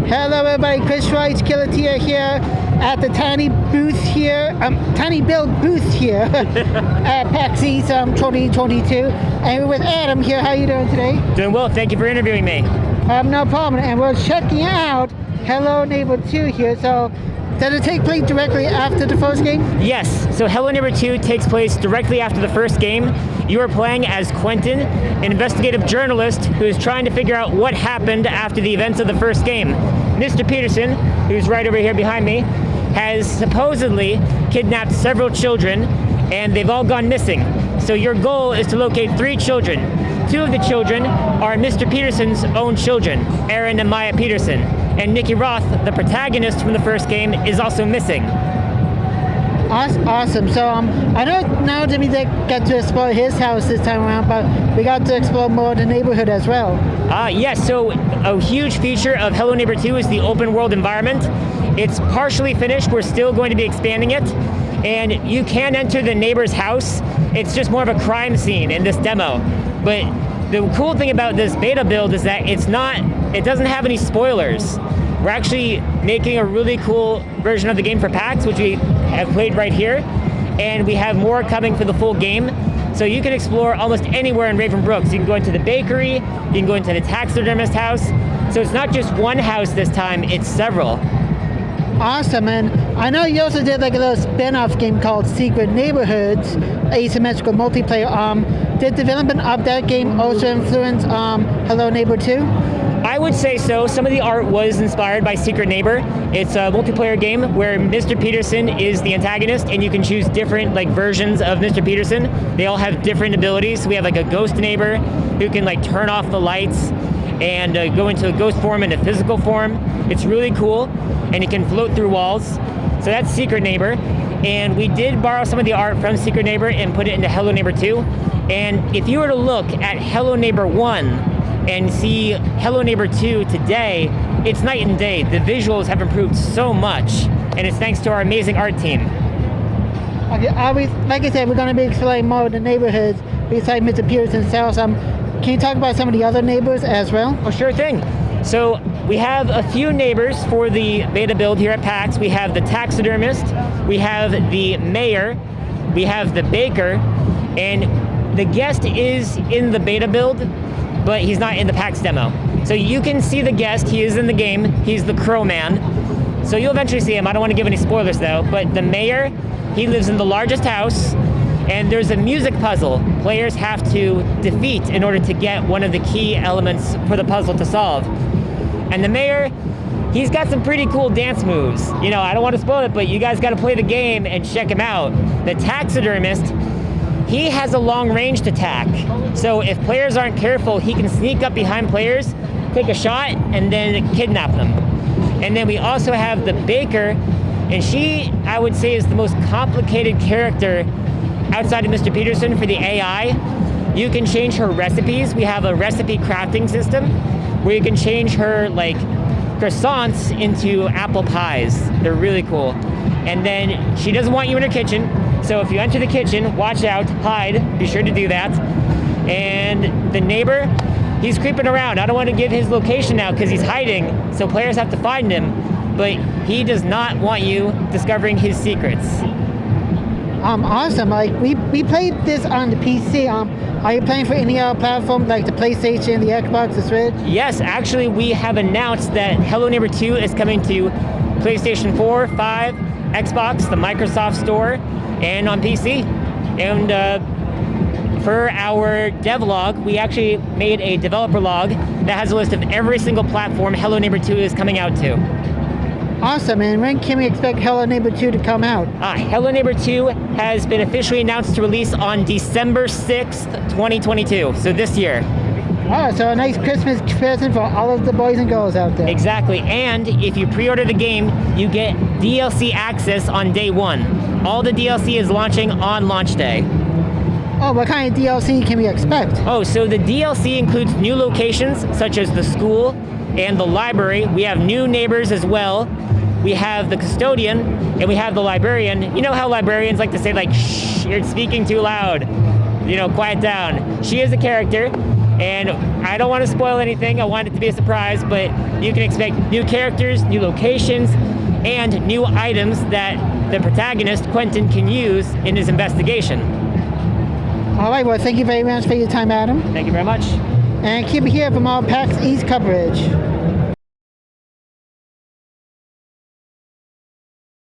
Hello everybody, Chris Wright, Killatia here at the tinybuild booth here at Pax East 2022. And we're with Adam here. How are you doing today? Doing well, thank you for interviewing me. No problem. And we're checking out Hello Neighbor 2 here. So does it take place directly after the first game? Yes, so Hello Neighbor 2 takes place directly after the first game. You are playing as Quentin, an investigative journalist who is trying to figure out what happened after the events of the first game. Mr. Peterson, who's right over here behind me, has supposedly kidnapped several children, and they've all gone missing. So your goal is to locate 3 children. 2 of the children are Mr. Peterson's own children, Aaron and Maya Peterson. And Nikki Roth, the protagonist from the first game, is also missing. Awesome. So I know now that we got to explore his house this time around, but we got to explore more of the neighborhood as well. Yes, so a huge feature of Hello Neighbor 2 is the open world environment. It's partially finished, we're still going to be expanding it. And you can enter the neighbor's house. It's just more of a crime scene in this demo. But the cool thing about this beta build is that it doesn't have any spoilers. We're actually making a really cool version of the game for PAX, which we have played right here, and we have more coming for the full game. So you can explore almost anywhere in Raven Brooks. You can go into the bakery, you can go into the taxidermist house. So it's not just one house this time, it's several. Awesome, and I know you also did like a little spin-off game called Secret Neighborhoods, asymmetrical multiplayer. Did development of that game also influence Hello Neighbor 2? I would say so. Some of the art was inspired by Secret Neighbor. It's a multiplayer game where Mr. Peterson is the antagonist, and you can choose different versions of Mr. Peterson. They all have different abilities. We have a ghost neighbor who can turn off the lights and go into a ghost form and a physical form. It's really cool, and it can float through walls. So that's Secret Neighbor. And we did borrow some of the art from Secret Neighbor and put it into Hello Neighbor 2. And if you were to look at Hello Neighbor 1 and see Hello Neighbor 2 today, it's night and day. The visuals have improved so much, and it's thanks to our amazing art team. Okay, like I said, we're going to be exploring more of the neighborhoods besides Mr. Peterson's house. Can you talk about some of the other neighbors as well? Oh, sure thing. So we have a few neighbors for the beta build here at PAX. We have the taxidermist, we have the mayor, we have the baker, and the guest is in the beta build, but he's not in the PAX demo. So you can see the guest, he is in the game, he's the Crow Man. So you'll eventually see him, I don't want to give any spoilers though, but the mayor, he lives in the largest house, and there's a music puzzle players have to defeat in order to get one of the key elements for the puzzle to solve. And the mayor, he's got some pretty cool dance moves. I don't want to spoil it, but you guys got to play the game and check him out. The taxidermist, he has a long-ranged attack. So if players aren't careful, he can sneak up behind players, take a shot, and then kidnap them. And then we also have the baker, and she, I would say, is the most complicated character outside of Mr. Peterson for the AI. You can change her recipes. We have a recipe crafting system where you can change her croissants into apple pies. They're really cool. And then she doesn't want you in her kitchen. So if you enter the kitchen, watch out, hide, be sure to do that. And the neighbor, he's creeping around. I don't want to give his location now because he's hiding, so players have to find him, but he does not want you discovering his secrets. Awesome. We played this on the PC. Are you playing for any other platform like the PlayStation, the Xbox, the Switch? Yes, actually we have announced that Hello Neighbor 2 is coming to PlayStation 4, 5, Xbox, the Microsoft Store, and on PC. And for our devlog, we actually made a developer log that has a list of every single platform Hello Neighbor 2 is coming out to. Awesome, and when can we expect Hello Neighbor 2 to come out? Hello Neighbor 2 has been officially announced to release on December 6th, 2022, so this year. Oh, so a nice Christmas present for all of the boys and girls out there. Exactly, and if you pre-order the game, you get DLC access on day 1. All the DLC is launching on launch day. Oh, what kind of DLC can we expect? Oh, so the DLC includes new locations, such as the school and the library. We have new neighbors as well. We have the custodian, and we have the librarian. You know how librarians like to say, shh, you're speaking too loud. Quiet down. She is a character, And I don't want to spoil anything. I want it to be a surprise, but you can expect new characters, new locations, and new items that the protagonist, Quentin, can use in his investigation. All right, well, thank you very much for your time, Adam. Thank you very much. And keep it here for more PAX East coverage.